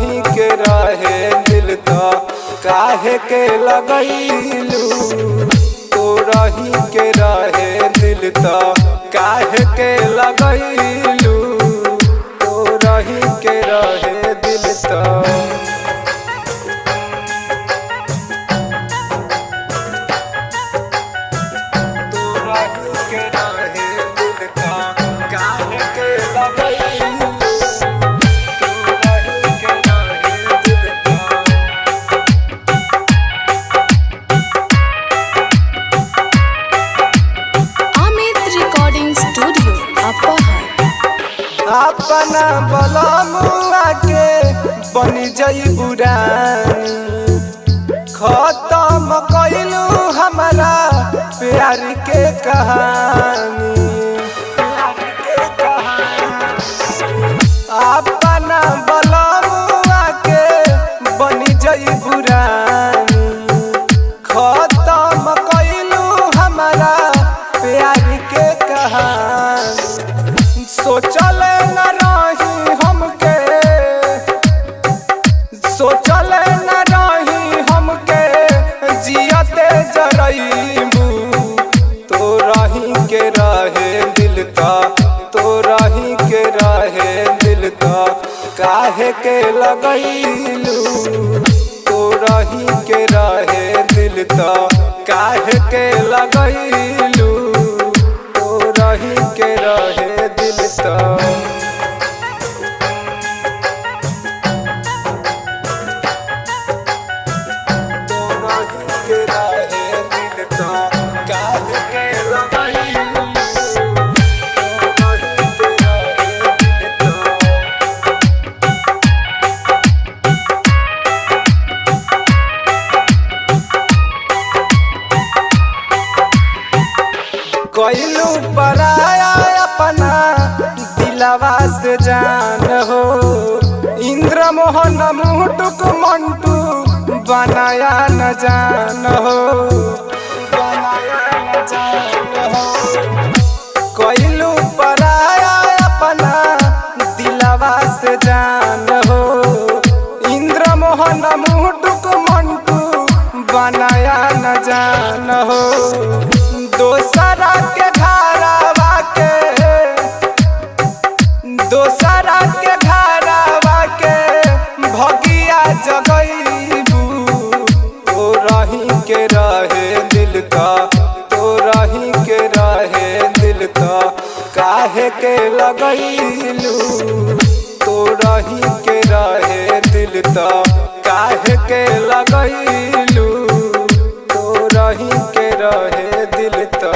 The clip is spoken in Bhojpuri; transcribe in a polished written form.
रही के रहे दिल तो काहे के लगैलू। तू रही के रहे दिल तो काहे के लगैलू। तू रही के रहे दिल तो अपना बलमुआ के बनी जइबू रानी। खत्म कइलू हमारा प्यार के कहानी। अपना बलमुआ के बनी जइबू रानी। खत्म कइलू हमारा प्यार के कहानी। सोचल न रही हमके, सोचल न रही हमके जियते जरइबू। तो रही के रहे दिल तो, तो रही के रहे दिल तो काहे के लगैलू। तो रही के रहे दिल तो काहे के लगैलू। तो रही के रहे दिल तो कइलू पराया अपना दिलवा से जान हो। इंद्र मोहन मुटुक मंटू बनाया न जान हो। बनाया न जान हो। कइलू पराया अपना दिलवा से जान हो। इंद्र मोहन मुटुक मंटू बनाया न जान हो। दोसरा के घरवा के, दोसरा के घरवा के भगिया जगइबू। तो रही के रहे दिल तो, तो रही के रहे दिल तो काहे के लगैलू। तो रही के रहे दिल तो काहे के लगैलू। तो रही के रहे दिल तो।